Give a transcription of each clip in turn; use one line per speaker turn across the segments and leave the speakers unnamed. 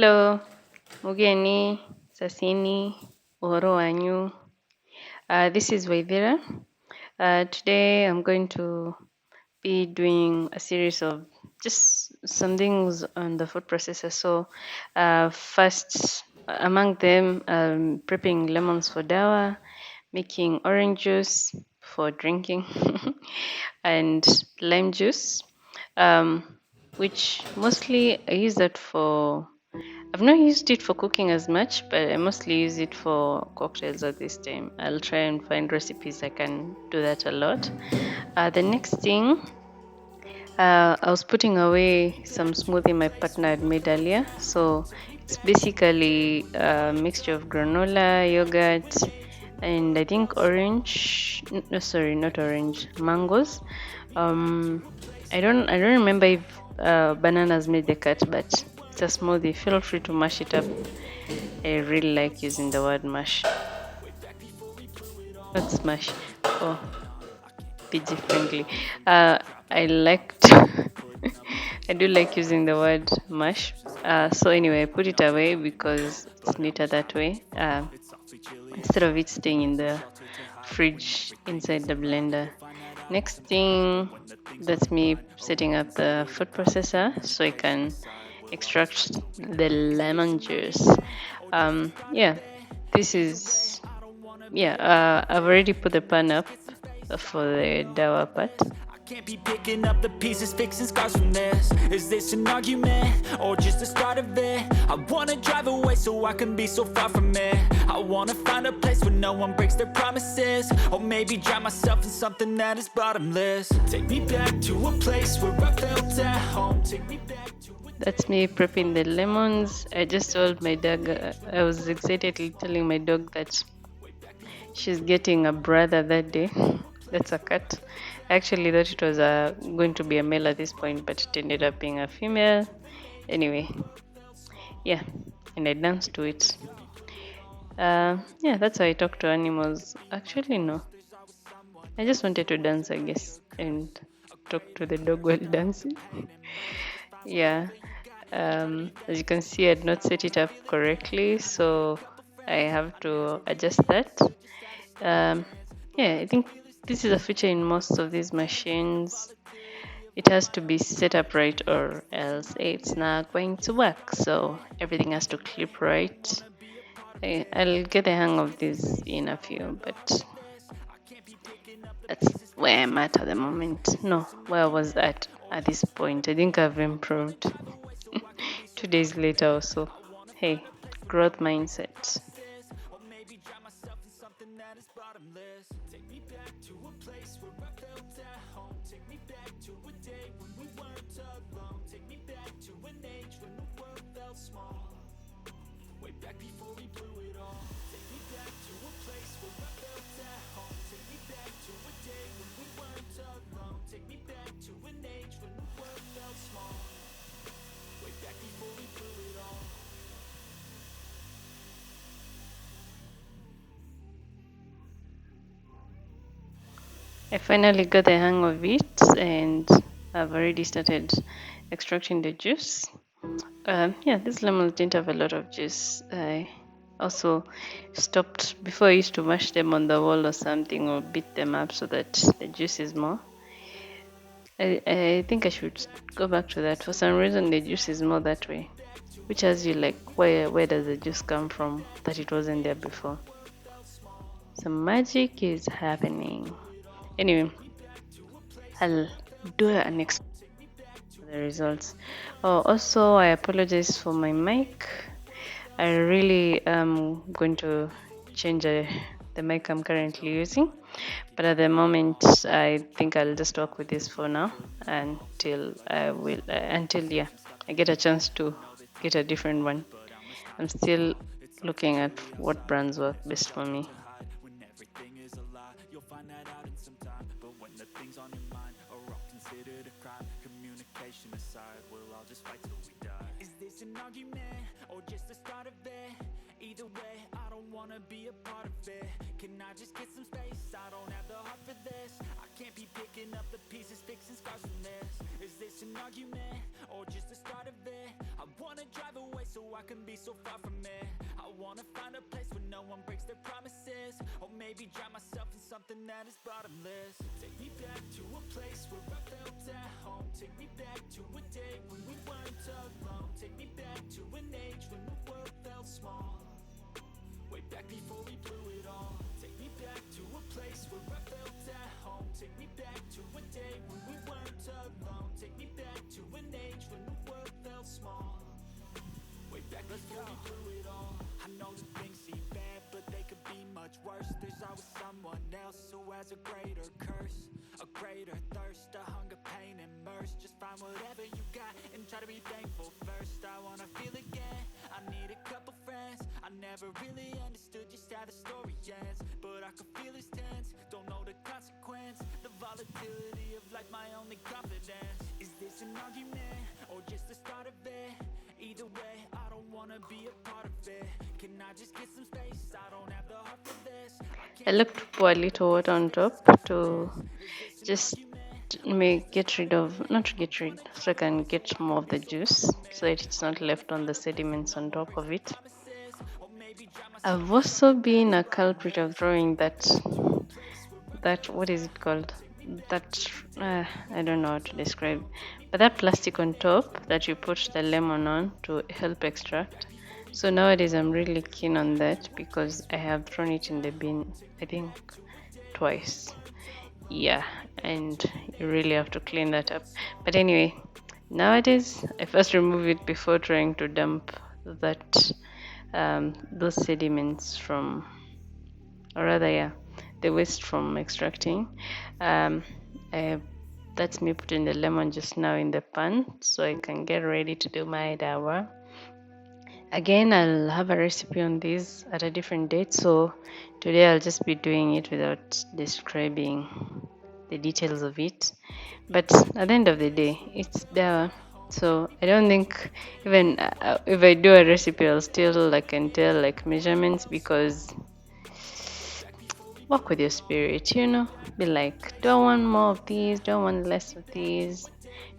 Hello, Mugeni, Sasini, Uhoro wanyu. This is Waithira. Today I'm going to be doing a series of just some things on the food processor. So, first among them, prepping lemons for dawa, making orange juice for drinking, and lime juice, which mostly I use that for. I've not used it for cooking as much, but I mostly use it for cocktails at this time. I'll try and find recipes I can do that a lot. The next thing, I was putting away some smoothie my partner had made earlier. So it's basically a mixture of granola, yogurt, and I think orange. No, sorry, not orange. Mangoes. Um, I don't remember if bananas made the cut, but it's a smoothie. Feel free to mash it up. I really like using the word mash, not smash. Oh, PG friendly. I liked. I do like using the word mash. So anyway, I put it away because it's neater that way. Instead of it staying in the fridge inside the blender. Next thing, that's me setting up the food processor so I can extract the lemon juice. Yeah, this is I've already put the pan up for the dawa part.
Can't be picking up the pieces, fixing scars from this. Is this an argument, or just the start of it? I wanna drive away so I can be so far from it. I wanna find a place where no one breaks their promises, or maybe drown myself in something that is bottomless. Take me back to a place where I felt at home. Take me back to
That's me prepping the lemons. I just told my dog, I was excitedly telling my dog that she's getting a brother that day. That's a cat. I actually thought it was going to be a male at this point, but it ended up being a female. Anyway, yeah, and I danced to it. Yeah, that's how I talk to animals. Actually, no. I just wanted to dance, I guess, and talk to the dog while dancing. Yeah. As you can see, I had not set it up correctly, so I have to adjust that. Yeah, I think this is a feature in most of these machines. It has to be set up right, or else it's not going to work. So everything has to clip right. I'll get the hang of this in a few, but that's where I'm at the moment. No, where I was at this point. I think I've improved 2 days later or so. Hey, growth mindset.
or maybe drown myself in something that is bottomless. Take me back to a place where I felt at home. Take me back to a day when we weren't alone. Take me back to an age when the world felt small. Way back before we blew it all. Take me back to a place where I felt at home. Take me back to a day when we weren't alone. Take me back to an age when the world felt small. Way back before we blew it all.
I finally got the hang of it, and I've already started extracting the juice. Yeah, these lemons didn't have a lot of juice. I also stopped before. I used to mash them on the wall or something, or beat them up so that the juice is more. I think I should go back to that. For some reason, the juice is more that way, which has you like, where does the juice come from that it wasn't there before? Some magic is happening. Anyway, I'll do an the results. Oh, also, I apologize for my mic. I really am going to change the mic I'm currently using, but at the moment, I think I'll just work with this for now until I get a chance to get a different one. I'm still looking at what brands work best for me.
When everything is a lie, you'll find that out in some time. But when the things on your mind are all considered a crime, communication aside, we'll all just fight till we die. Is this an argument, or just the start of it? Either way, I don't want wanna be a part of it. Can I just get some space? I don't have the heart for this. I can't be picking up the pieces, fixing scars from this. Is this an argument, or just the start of it? I wanna drive away so I can be so far from it. I wanna find a place where no one breaks their promises, or maybe drown myself in something that is bottomless. Take me back to a place where I felt at home. Take me back to a day when we weren't alone. Take me back to an age when the world felt small, way back before we blew it all. Take me back to a place where I felt at home. Take me back to a day when we weren't alone. Take me back to an age when the world felt small, way back before we blew it all. I know that things seem bad, but they could be much worse. There's always someone else who has a greater curse, a greater thirst, a hunger, pain, and mercy. Just find whatever you got and try to be thankful first. I wanna feel again, I need a couple friends. I never really understood just how the story ends, but I can feel it's tense, don't know the consequence. The volatility of life, my only confidence. Is this an argument, or just the start of it? Either way, I don't wanna be a part of it. Can I just get some space? I don't have the heart for this.
I looked to pour a little water on top to just get rid of, not to get rid, so I can get more of the juice so that it's not left on the sediments on top of it. I've also been a culprit of throwing that what is it called? That I don't know how to describe, but that plastic on top that you put the lemon on to help extract. So nowadays I'm really keen on that because I have thrown it in the bin, I think twice. Yeah, and you really have to clean that up. But anyway, nowadays I first remove it before trying to dump that those sediments from, or rather, yeah, the waste from extracting. That's me putting the lemon just now in the pan so I can get ready to do my dawa. Again, I'll have a recipe on this at a different date, so today I'll just be doing it without describing the details of it. But at the end of the day, it's dawa, so I don't think even if I do a recipe, I'll still can tell measurements, because work with your spirit, be like, do I want more of these, do I want less of these,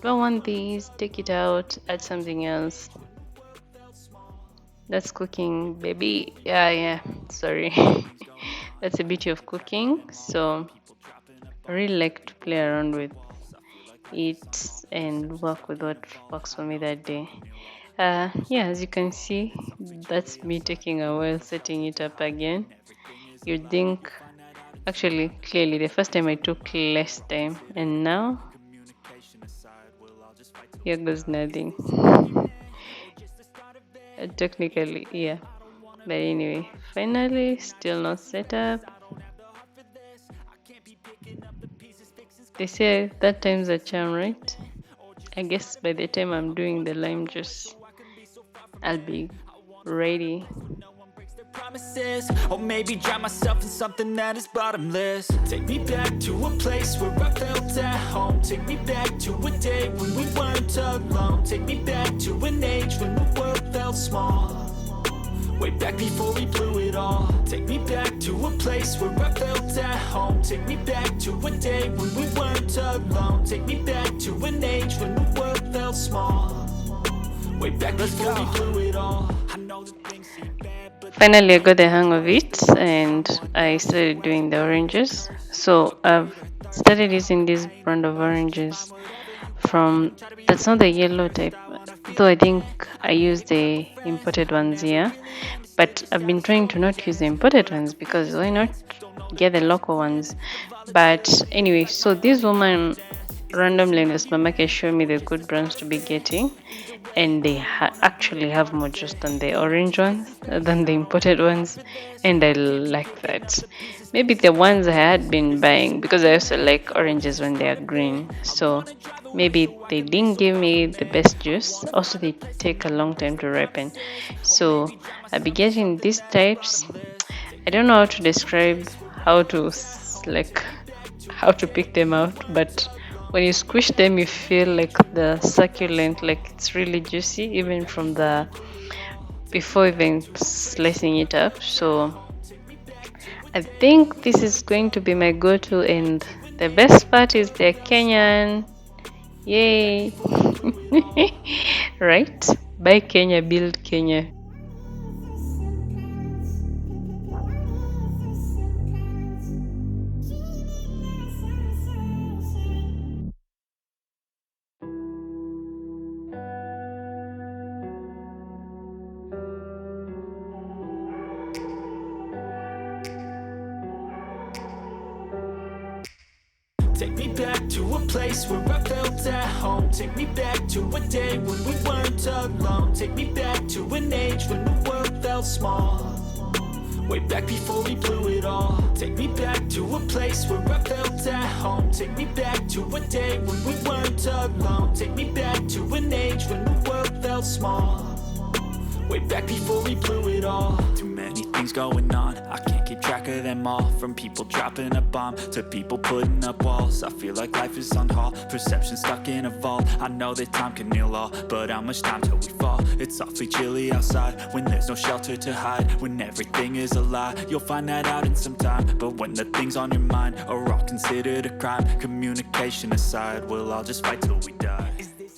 do I want these, take it out, add something else. That's cooking, baby. Yeah, sorry. That's the beauty of cooking. So I really like to play around with it and work with what works for me that day. Yeah, as you can see, that's me taking a while setting it up again. You'd think, actually, clearly, the first time I took less time, and now here goes nothing. Technically, yeah. But anyway, finally, still not set up. They say that time's a charm, right? I guess by the time I'm doing the lime juice, I'll be ready.
Promises, or maybe drown myself in something that is bottomless. Take me back to a place where I felt at home. Take me back to a day when we weren't alone. Take me back to an age when the world felt small, way back before we blew it all. Take me back to a place where I felt at home. Take me back to a day when we weren't alone. Take me back to an age when the world felt small, way back before we blew it all. I know that things seem bad, but
finally I got the hang of it and I started doing the oranges. So I've started using this brand of oranges from, that's not the yellow type, though I think I use the imported ones here, but I've been trying to not use the imported ones because why not get the local ones. But anyway, so this woman randomly in the supermarket showed me the good brands to be getting, and they actually have more juice than the orange ones, than the imported ones, and I like that. Maybe the ones I had been buying, because I also like oranges when they are green, so maybe they didn't give me the best juice. Also, they take a long time to ripen, so I'll be getting these types. I don't know how to describe how to pick them out, but when you squish them, you feel like the succulent, like it's really juicy, even from the before even slicing it up. So I think this is going to be my go-to, and the best part is they're Kenyan. Yay! Right? Buy Kenya, build Kenya.
Take me back to a place where I felt at home. Take me back to a day when we weren't alone. Take me back to an age when the world felt small. Way back before we blew it all. Take me back to a place where I felt at home. Take me back to a day when we weren't alone. Take me back to an age when the world felt small. Way back before we blew it all. Too many things going on, I can't keep track of them all. From people dropping a bomb to people putting up walls. I feel like life is on hold, perception stuck in a vault. I know that time can heal all, but how much time till we fall? It's awfully chilly outside when there's no shelter to hide. When everything is a lie, you'll find that out in some time. But when the things on your mind are all considered a crime, communication aside, we'll all just fight till we die.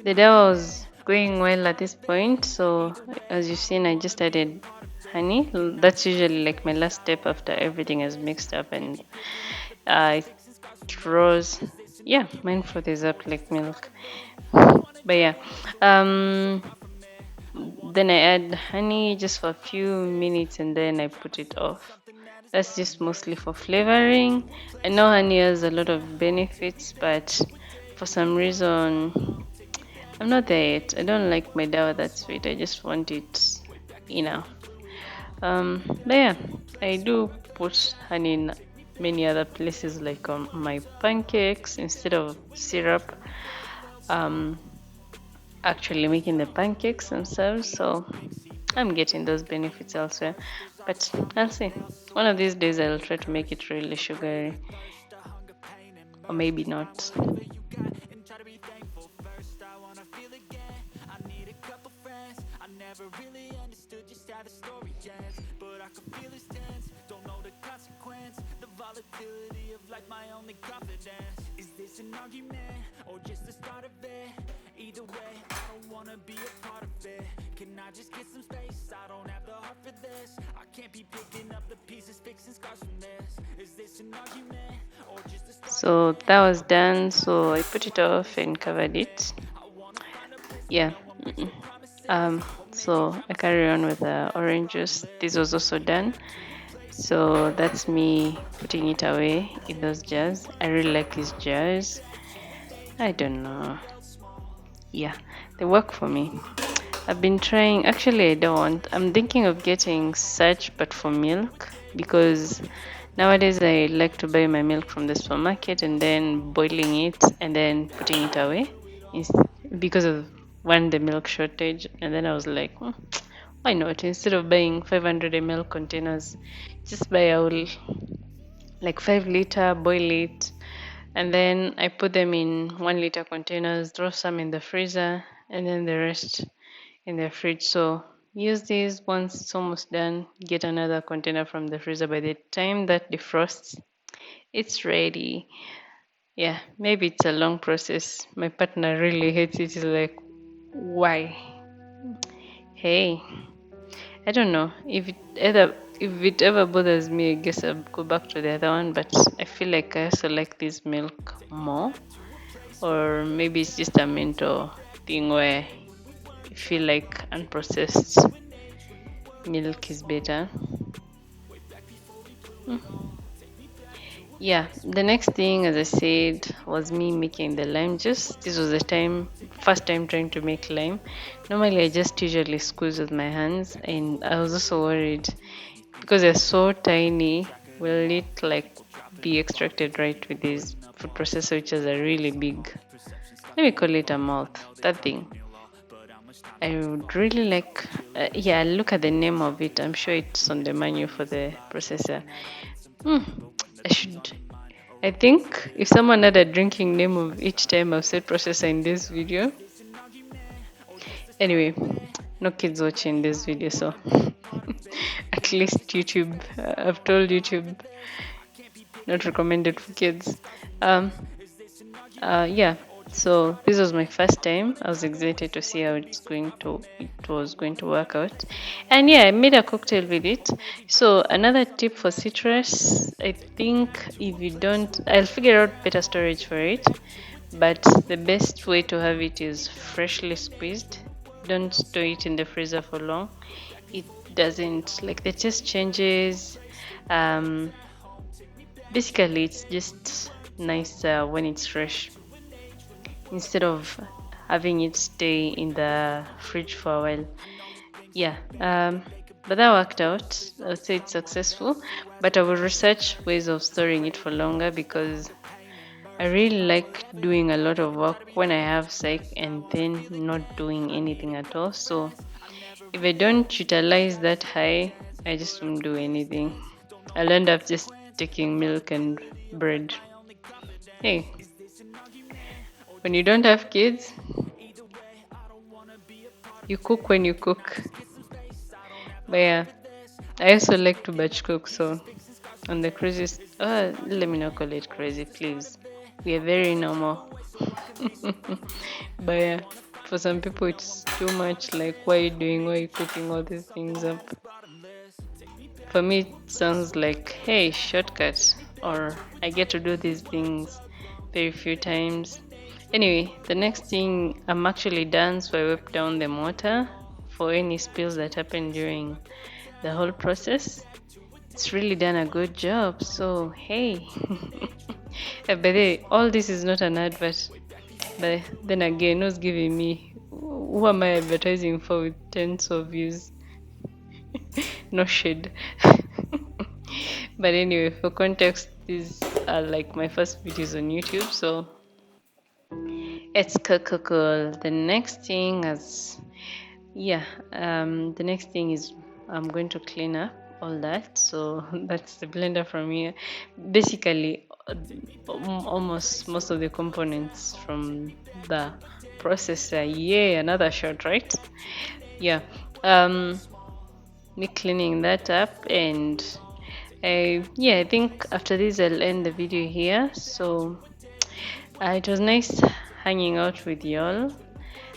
The Dawa was going well at this point, so as you've seen, I just added honey. That's usually like my last step after everything is mixed up, and it rose. Yeah, mine froths up like milk. But yeah, um, then I add honey just for a few minutes, and then I put it off. That's just mostly for flavoring. I know honey has a lot of benefits, but for some reason I'm not there yet. I don't like my dawa that sweet. I just want it enough. But yeah, I do put honey in many other places, like on my pancakes instead of syrup. Um, Actually making the pancakes themselves, so I'm getting those benefits elsewhere. But I'll see. One of these days I'll try to make it really sugary, or maybe not.
Never really understood just how the story ends, but I can feel his tense, don't know the consequence. The volatility of life, my only confidence. Is this an argument, or just the start of it? Either way, I don't wanna be a part of it. Can I just get some space? I don't have the heart for this. I can't be picking up the pieces, fixing scars from this. Is this an argument, or just the start?
So that was done, so I put it off and covered it. Yeah. So I carry on with the orange juice. This was also done. So that's me putting it away in those jars. I really like these jars. I don't know. Yeah, they work for me. I've been trying, actually, I don't want, I'm thinking of getting such, but for milk, because nowadays I like to buy my milk from the supermarket and then boiling it and then putting it away because of one, the milk shortage. And then I was like, why not? Instead of buying 500 ml containers, just buy a whole, like 5 liter, boil it, and then I put them in 1 liter containers, throw some in the freezer, and then the rest in the fridge. So use these once it's almost done. Get another container from the freezer. By the time that defrosts, it's ready. Yeah, maybe it's a long process. My partner really hates it. He's like, why? Hey, I don't know if it ever bothers me. I guess I'll go back to the other one. But I feel like I also like this milk more, or maybe it's just a mental thing where I feel like unprocessed milk is better. Yeah, the next thing, as I said, was me making the lime juice. This was the first time trying to make lime. Normally, I just usually squeeze with my hands, and I was also worried because they're so tiny. Will it like be extracted right with this food processor, which is a really big? Let me call it a mouth. That thing. I would really like. Yeah, look at the name of it. I'm sure it's on the menu for the processor. I should. I think if someone had a drinking name of each time I've said processor in this video. Anyway, no kids watching this video, so at least YouTube. I've told YouTube not recommended for kids. Um, yeah. So this was my first time. I was excited to see how it was going to work out, and yeah, I made a cocktail with it. So another tip for citrus, I think if you don't, I'll figure out better storage for it. But the best way to have it is freshly squeezed. Don't store it in the freezer for long. It doesn't, like, the taste changes. Um, Basically, it's just nicer when it's fresh instead of having it stay in the fridge for a while. Yeah, but that worked out. I would say it's successful, but I will research ways of storing it for longer because I really like doing a lot of work when I have psych and then not doing anything at all. So if I don't utilize that high, I just won't do anything. I'll end up just taking milk and bread. Hey, when you don't have kids, you cook when you cook. But yeah, I also like to batch cook, so on the cruises, let me not call it crazy, please. We are very normal. But yeah, for some people it's too much, like, why are you doing, why are you cooking all these things up? For me, it sounds like, hey, shortcut, or I get to do these things very few times. Anyway, the next thing, I'm actually done, so I wipe down the mortar for any spills that happen during the whole process. It's really done a good job, so hey. By the way, all this is not an advert, but then again, who's giving me? Who am I advertising for with tens of views? No shade. But anyway, for context, these are like my first videos on YouTube, so it's cool. The next thing the next thing is I'm going to clean up all that. So that's the blender from here. Basically, almost most of the components from the processor. Yay, another shot, right? Yeah. Me cleaning that up, and I think after this I'll end the video here. So it was nice hanging out with y'all.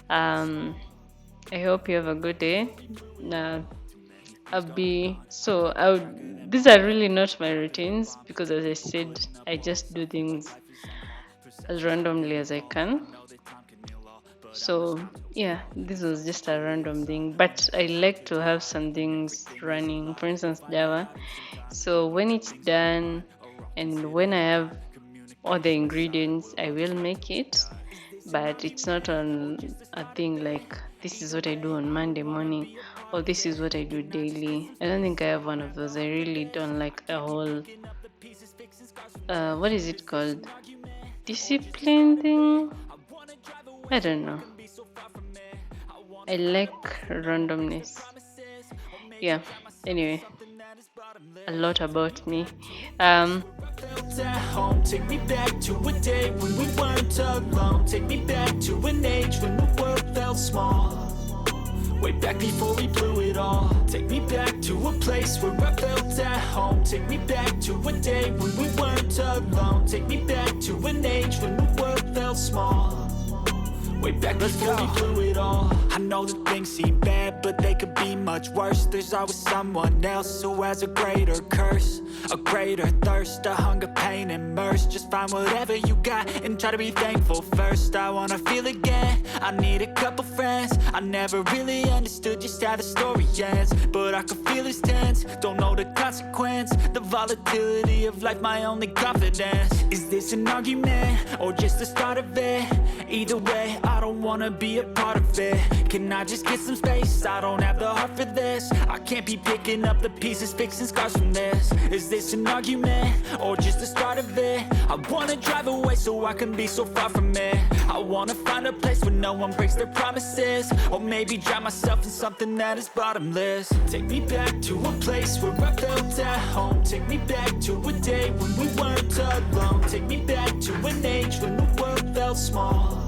I hope you have a good day. These are really not my routines because, as I said, I just do things as randomly as I can. So yeah, this was just a random thing, but I like to have some things running, for instance, Dawa. So when it's done and when I have all the ingredients, I will make it, but it's not on a thing like this is what I do on Monday morning or this is what I do daily. I don't think I have one of those. I really don't like a whole what is it called, discipline thing. I don't know. I like randomness. Yeah. Anyway, a lot about me.
At home, take me back to a day when we weren't alone. Take me back to an age when the world felt small. Way back before we blew it all. Take me back to a place where I felt at home. Take me back to a day when we weren't alone. Take me back to an age when the world felt small. Way back before we blew it all. I know that things seem bad, but they could be much worse. There's always someone else who has a greater curse, a greater thirst, a hunger, pain, and mercy. Just find whatever you got and try to be thankful first. I wanna feel again, I need a couple friends. I never really understood just how the story ends, but I can feel it's tense, don't know the consequence. The volatility of life, my only confidence. Is this an argument, or just the start of it? Either way, I don't wanna be a part of it. Can I just get some space? I don't have the heart for this. I can't be picking up the pieces, fixing scars from this. Is this an argument, or just the start of it? I wanna drive away so I can be so far from it. I wanna find a place where no one breaks their promises, or maybe drown myself in something that is bottomless. Take me back to a place where I felt at home. Take me back to a day when we weren't alone. Take me back to an age when the world felt small.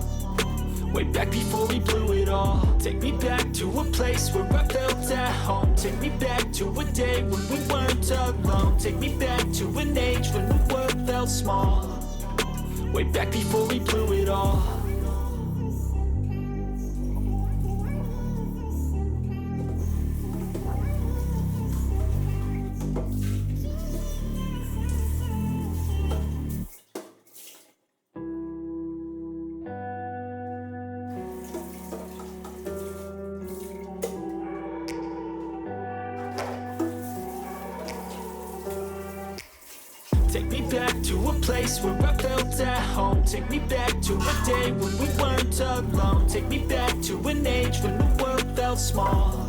way back before we blew it all. Take me back to a place where I felt at home. Take me back to a day when we weren't alone. Take me back to an age when the world felt small, way back before we blew it all. Take me back to a place where I felt at home. Take me back to a day when we weren't alone. Take me back to an age when the world felt small,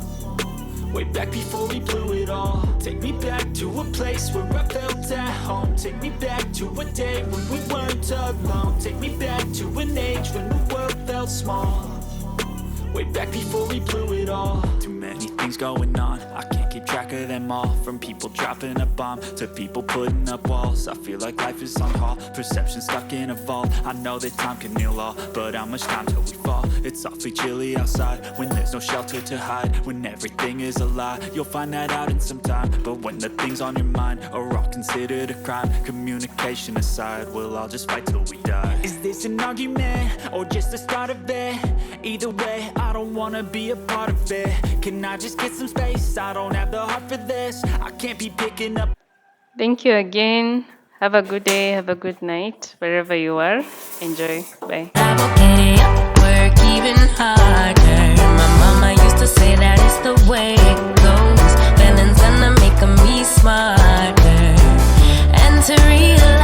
way back before we blew it all. Take me back to a place where I felt at home. Take me back to a day when we weren't alone. Take me back to an age when the world felt small, way back before we blew it all. Too many things going on, I can't keep track of them all. From people dropping a bomb to people putting up walls, I feel like life is on hold, perception stuck in a vault. I know that time can heal all, but how much time till we fall? It's awfully chilly outside when there's no shelter to hide. When everything is a lie, you'll find that out in some time. But when the things on your mind are all considered a crime, communication aside, we'll all just fight till we die. Is this an argument or just the start of it? Either way, I don't wanna be a part of it. Can I just get some space? I don't have the heart for this. I can't be picking up.
Thank you again. Have a good day. Have a good night wherever you are. Enjoy. Bye.
I will get it up, work even harder. My mama used to say that it's the way it goes. Feelings gonna make me smarter. And to realize